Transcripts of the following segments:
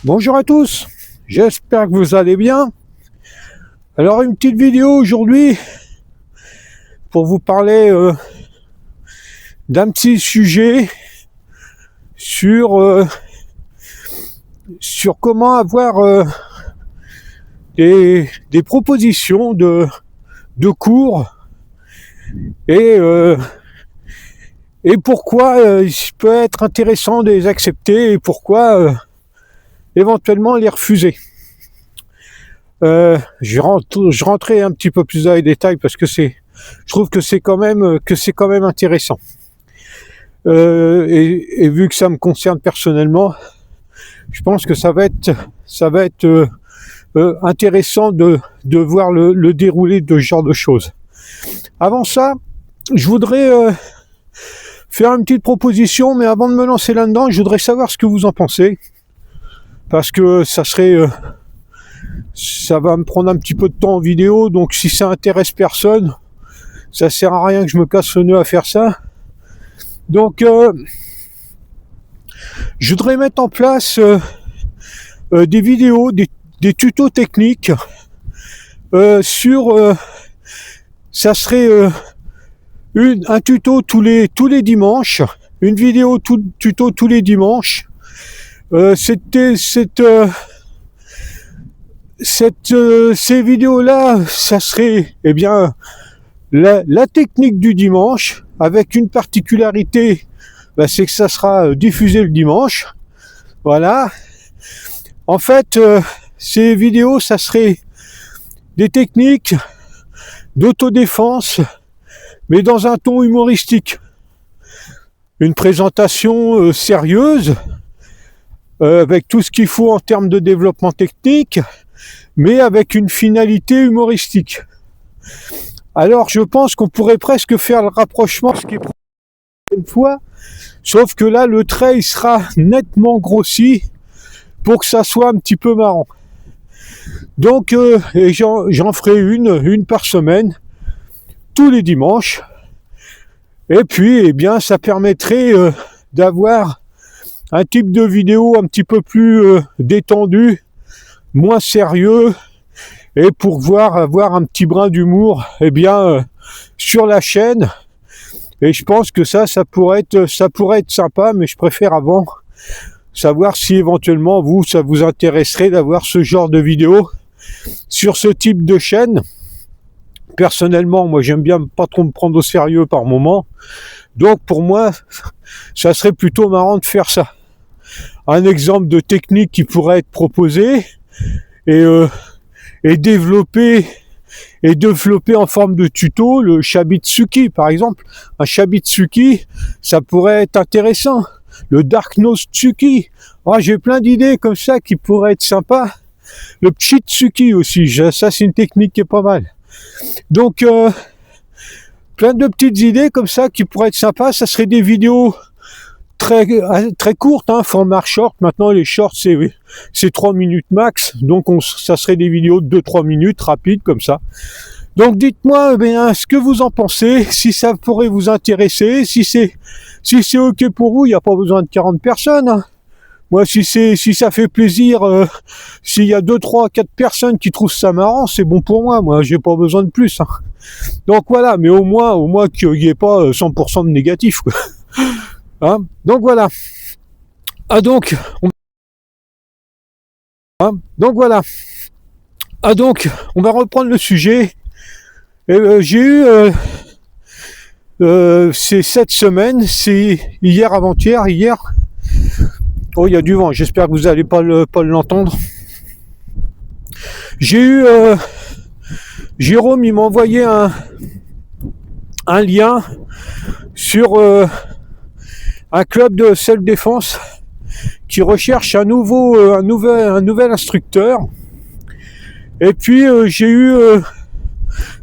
Bonjour à tous, j'espère que vous allez bien. Alors une petite vidéo aujourd'hui pour vous parler d'un petit sujet sur comment avoir des propositions de cours et pourquoi il peut être intéressant de les accepter et pourquoi éventuellement les refuser. Je rentrais un petit peu plus dans les détails parce que je trouve que c'est quand même intéressant. Et vu que ça me concerne personnellement, je pense que ça va être intéressant de voir le déroulé de ce genre de choses. Avant ça, je voudrais faire une petite proposition, mais avant de me lancer là-dedans, je voudrais savoir ce que vous en pensez, parce que ça va me prendre un petit peu de temps en vidéo, donc si ça intéresse personne, ça sert à rien que je me casse le nez à faire ça. Donc je voudrais mettre en place des vidéos, des tutos techniques sur ça serait un tuto tous les dimanches, une vidéo tuto tous les dimanches. Ces vidéos-là, ça serait la technique du dimanche, avec une particularité, c'est que ça sera diffusé le dimanche. Voilà. En fait, ces vidéos, ça serait des techniques d'autodéfense, mais dans un ton humoristique. Une présentation sérieuse, avec tout ce qu'il faut en termes de développement technique, mais avec une finalité humoristique. Alors je pense qu'on pourrait presque faire le rapprochement, ce qui est une fois, sauf que là le trait il sera nettement grossi pour que ça soit un petit peu marrant. Donc j'en ferai une par semaine, tous les dimanches, et puis ça permettrait d'avoir un type de vidéo un petit peu plus détendu, moins sérieux, et pour avoir un petit brin d'humour sur la chaîne. Et je pense que ça pourrait être sympa, mais je préfère avant savoir si éventuellement ça vous intéresserait d'avoir ce genre de vidéo sur ce type de chaîne. Personnellement, moi j'aime bien pas trop me prendre au sérieux par moment, donc pour moi ça serait plutôt marrant de faire ça. Un exemple de technique qui pourrait être proposé et développer en forme de tuto, le Shabitsuki par exemple. Un Shabitsuki, ça pourrait être intéressant. Le Dark Nose Tsuki, j'ai plein d'idées comme ça qui pourraient être sympas. Le Pchitsuki aussi, ça c'est une technique qui est pas mal. Donc plein de petites idées comme ça qui pourraient être sympas. Ça serait des vidéos très courtes, format short. Maintenant les shorts c'est 3 minutes max, donc ça serait des vidéos de 2-3 minutes rapides comme ça. Donc dites-moi ce que vous en pensez, si ça pourrait vous intéresser, si c'est ok pour vous. Il n'y a pas besoin de 40 personnes. Moi si ça fait plaisir, s'il y a 2, 3, 4 personnes qui trouvent ça marrant, c'est bon pour moi. Moi j'ai pas besoin de plus. Donc voilà, mais au moins qu'il n'y ait pas 100% de négatif, quoi. Donc voilà. Donc on va reprendre le sujet. J'ai eu c'est cette semaine, c'est avant-hier. Oh, il y a du vent, j'espère que vous n'allez pas l'entendre. J'ai eu Jérôme, il m'a envoyé un lien sur un club de self-défense qui recherche un nouvel instructeur. Et puis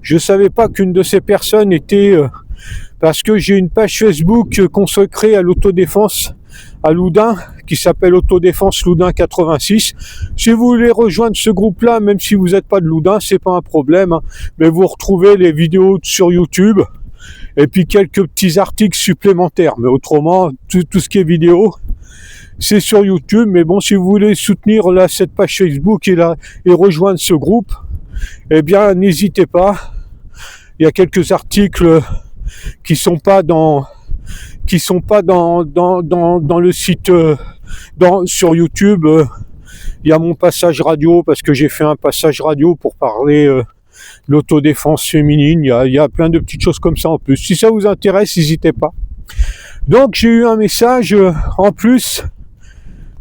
je savais pas qu'une de ces personnes était parce que j'ai une page Facebook consacrée à l'autodéfense à Loudun qui s'appelle Autodéfense Loudun 86. Si vous voulez rejoindre ce groupe-là, même si vous n'êtes pas de Loudun, c'est pas un problème, mais vous retrouvez les vidéos sur YouTube et puis quelques petits articles supplémentaires. Mais autrement, tout ce qui est vidéo, c'est sur YouTube, mais bon, si vous voulez soutenir là cette page Facebook et rejoindre ce groupe, eh bien n'hésitez pas. Il y a quelques articles qui sont pas dans le site sur YouTube. Il y a mon passage radio parce que j'ai fait un passage radio pour parler l'autodéfense féminine. Il y a plein de petites choses comme ça en plus. Si ça vous intéresse, n'hésitez pas. Donc j'ai eu un message en plus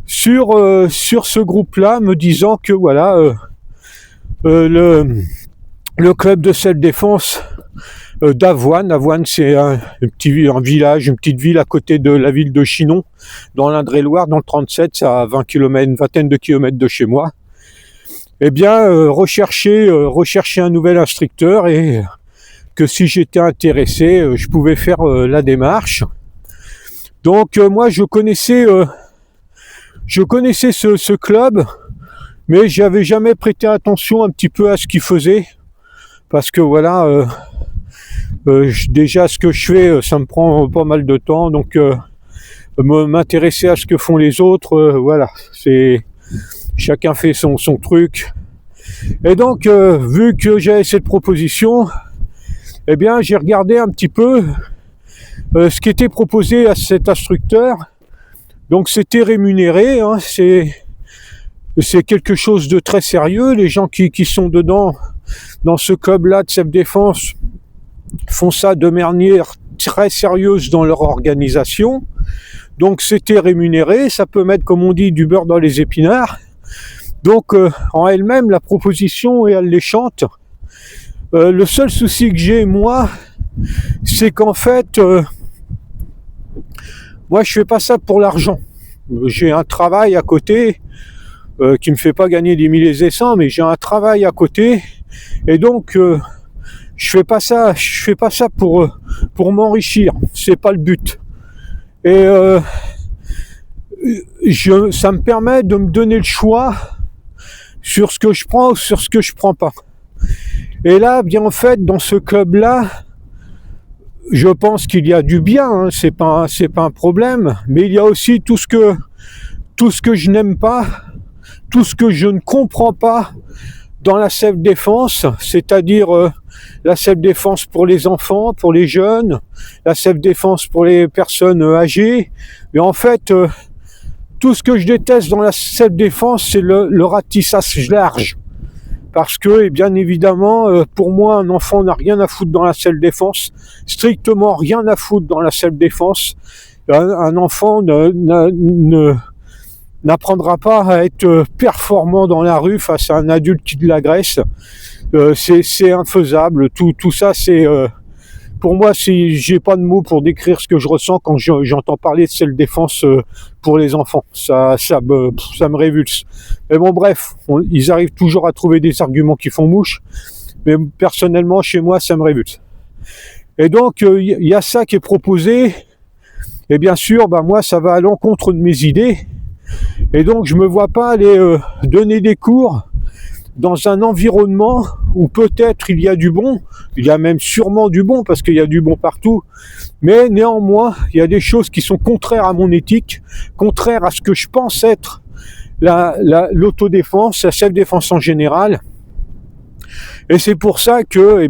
sur ce groupe-là me disant que voilà le club de self-défense d'Avoine. Avoine, c'est un village, une petite ville à côté de la ville de Chinon, dans l'Indre-et-Loire, dans le 37, c'est à 20 km, une vingtaine de kilomètres de chez moi. Eh bien, rechercher un nouvel instructeur et que si j'étais intéressé, je pouvais faire la démarche. Donc moi, je connaissais ce club, mais j'avais jamais prêté attention un petit peu à ce qu'il faisait, parce que voilà, déjà ce que je fais, ça me prend pas mal de temps, donc m'intéresser à ce que font les autres, voilà, c'est chacun fait son truc. Et donc vu que j'avais cette proposition, eh bien j'ai regardé un petit peu ce qui était proposé à cet instructeur. Donc c'était rémunéré, hein, c'est quelque chose de très sérieux. Les gens qui sont dedans, dans ce club-là de self-défense, font ça de manière très sérieuse dans leur organisation. Donc c'était rémunéré, ça peut mettre, comme on dit, du beurre dans les épinards. Donc en elle-même, la proposition est alléchante. Le seul souci que j'ai, moi, c'est qu'en fait, moi je fais pas ça pour l'argent. J'ai un travail à côté qui me fait pas gagner des milliers et cents, mais j'ai un travail à côté, et donc je fais pas ça pour m'enrichir, c'est pas le but. Et ça me permet de me donner le choix sur ce que je prends ou sur ce que je prends pas. Et là, bien en fait, dans ce club-là, je pense qu'il y a du bien, hein, c'est pas un problème, mais il y a aussi tout ce que je n'aime pas, tout ce que je ne comprends pas dans la self-défense, c'est-à-dire la self-défense pour les enfants, pour les jeunes, la self-défense pour les personnes âgées. Et en fait, tout ce que je déteste dans la self-défense, c'est le ratissage large. Parce que, bien évidemment, pour moi, un enfant n'a rien à foutre dans la self-défense, strictement rien à foutre dans la self-défense. Un enfant n'apprendra pas à être performant dans la rue face à un adulte qui l'agresse. C'est infaisable. Tout ça, c'est pour moi, j'ai pas de mots pour décrire ce que je ressens quand j'entends parler de self-défense pour les enfants. Ça me révulse. Mais bon, bref, ils arrivent toujours à trouver des arguments qui font mouche. Mais personnellement, chez moi, ça me révulse. Et donc, il y a ça qui est proposé. Et bien sûr, moi, ça va à l'encontre de mes idées. Et donc, je me vois pas aller donner des cours dans un environnement où peut-être il y a du bon, il y a même sûrement du bon, parce qu'il y a du bon partout, mais néanmoins, il y a des choses qui sont contraires à mon éthique, contraires à ce que je pense être l'autodéfense, la self-défense en général. Et c'est pour ça que,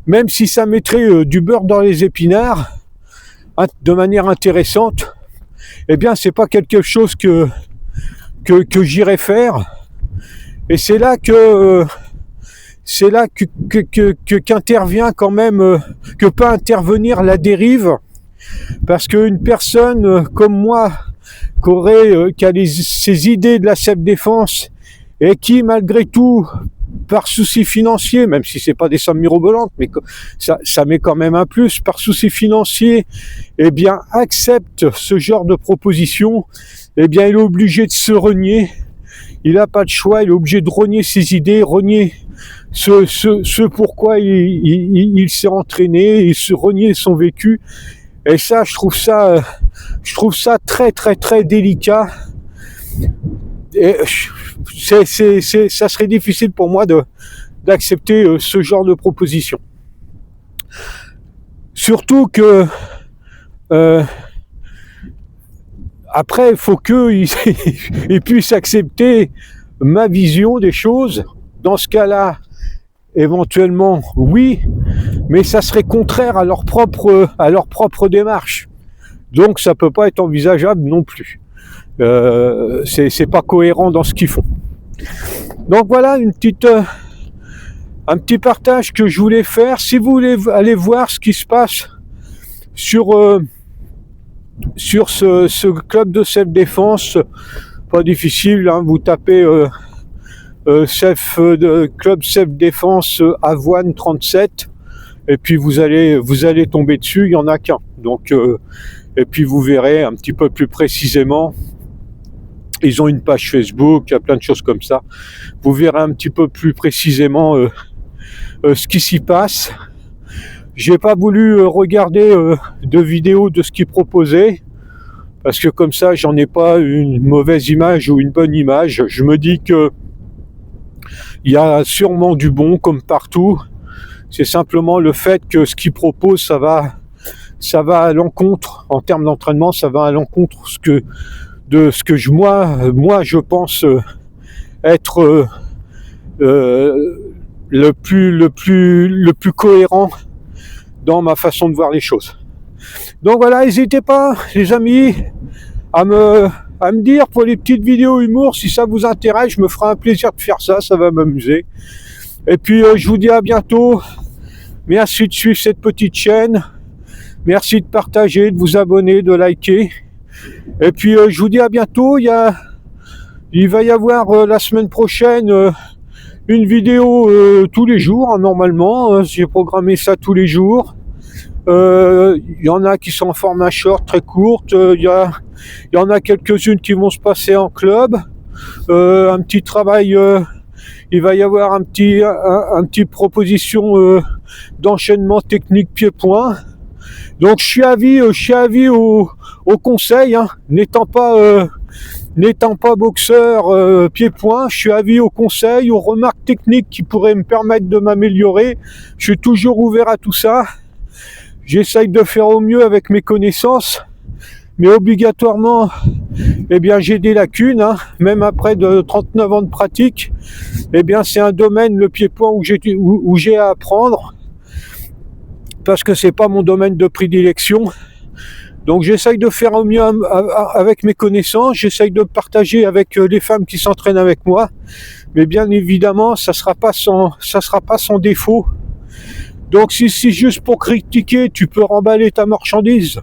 même si ça mettrait du beurre dans les épinards, de manière intéressante, c'est pas quelque chose que j'irai faire. Et c'est là qu'intervient quand même, que peut intervenir la dérive, parce qu'une personne comme moi, qui a ces idées de la self-défense, et qui malgré tout, par souci financier, même si c'est pas des sommes mirobolantes, mais ça met quand même un plus, par souci financier, accepte ce genre de proposition, il est obligé de se renier. Il n'a pas de choix, il est obligé de renier ses idées, renier ce pourquoi il s'est entraîné, et se renier son vécu. Et ça, je trouve ça très très très délicat. Et ça serait difficile pour moi d'accepter ce genre de proposition. Surtout que Après, il faut qu'ils ils puissent accepter ma vision des choses. Dans ce cas-là, éventuellement, oui, mais ça serait contraire à leur propre démarche. Donc, ça peut pas être envisageable non plus. C'est pas cohérent dans ce qu'ils font. Donc voilà un petit partage que je voulais faire. Si vous voulez aller voir ce qui se passe sur ce club de self-défense, pas difficile, hein, vous tapez club self-défense Avoine 37 et puis vous allez tomber dessus, il y en a qu'un. Donc et puis vous verrez un petit peu plus précisément. Ils ont une page Facebook, il y a plein de choses comme ça. Vous verrez un petit peu plus précisément ce qui s'y passe. J'ai pas voulu regarder de vidéos de ce qu'ils proposaient, parce que comme ça, j'en ai pas une mauvaise image ou une bonne image. Je me dis que il y a sûrement du bon comme partout. C'est simplement le fait que ce qu'ils proposent, ça va à l'encontre, en termes d'entraînement, ça va à l'encontre de ce que moi je pense être le plus cohérent dans ma façon de voir les choses. Donc voilà, n'hésitez pas les amis à me dire pour les petites vidéos humour si ça vous intéresse, je me ferai un plaisir de faire ça, ça va m'amuser. Et puis je vous dis à bientôt. Merci de suivre cette petite chaîne. Merci de partager, de vous abonner, de liker. Et puis je vous dis à bientôt. Il va y avoir la semaine prochaine une vidéo tous les jours, hein, normalement. J'ai programmé ça tous les jours. Il y en a qui sont en format short très courte. Il y en a quelques-unes qui vont se passer en club. Un petit travail. Il va y avoir un petit proposition d'enchaînement technique pied-point. Donc je suis avis au conseil, hein, n'étant pas boxeur pied-point, je suis avis au conseil, aux remarques techniques qui pourraient me permettre de m'améliorer. Je suis toujours ouvert à tout ça. J'essaye de faire au mieux avec mes connaissances, mais obligatoirement, eh bien j'ai des lacunes, hein, même après de 39 ans de pratique. Eh bien c'est un domaine, le pied-point, où j'ai à apprendre, parce que c'est pas mon domaine de prédilection. Donc j'essaye de faire au mieux avec mes connaissances, j'essaye de partager avec les femmes qui s'entraînent avec moi, mais bien évidemment ça sera pas sans défaut. Donc si c'est juste pour critiquer, tu peux remballer ta marchandise,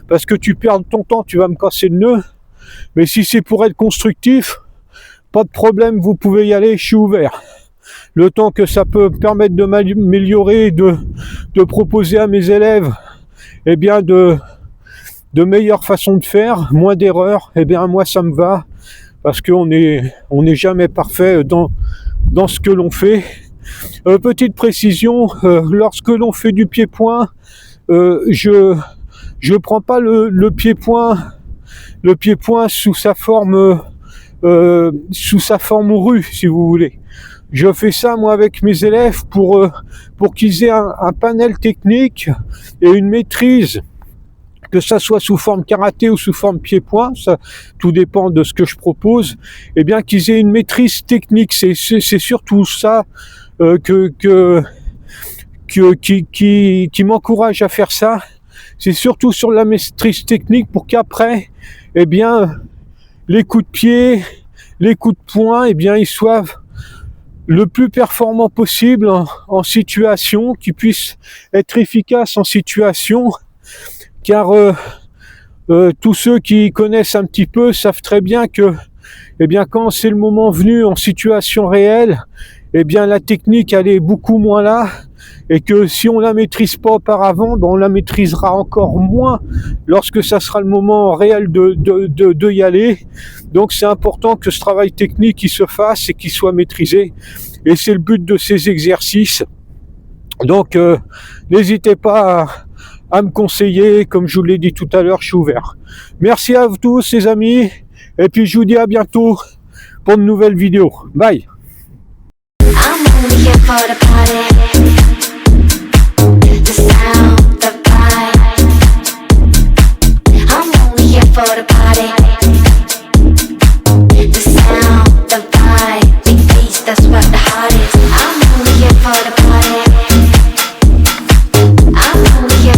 parce que tu perds ton temps, tu vas me casser le nœud. Mais si c'est pour être constructif, pas de problème, vous pouvez y aller, je suis ouvert. Le temps que ça peut permettre de m'améliorer, de proposer à mes élèves, eh bien de meilleures façons de faire, moins d'erreurs, eh bien moi ça me va, parce qu'on n'est jamais parfait dans ce que l'on fait. Petite précision, lorsque l'on fait du pied-point, je prends pas le pied-point sous sa forme rue, si vous voulez. Je fais ça moi avec mes élèves pour qu'ils aient un panel technique et une maîtrise, que ça soit sous forme karaté ou sous forme pied-point, ça tout dépend de ce que je propose, et bien qu'ils aient une maîtrise technique. C'est surtout ça qui m'encourage à faire ça. C'est surtout sur la maîtrise technique, pour qu'après, eh bien, les coups de pied, les coups de poing, eh bien, ils soient le plus performants possible en situation, qu'ils puissent être efficaces en situation, car tous ceux qui connaissent un petit peu savent très bien que, eh bien, quand c'est le moment venu en situation réelle, eh bien, la technique, elle est beaucoup moins là, et que si on la maîtrise pas auparavant, ben on la maîtrisera encore moins lorsque ça sera le moment réel de y aller. Donc c'est important que ce travail technique il se fasse et qu'il soit maîtrisé, et c'est le but de ces exercices. Donc n'hésitez pas à me conseiller, comme je vous l'ai dit tout à l'heure, je suis ouvert. Merci à vous tous les amis, et puis je vous dis à bientôt pour de nouvelles vidéos. Bye. I'm only here for the party. The sound,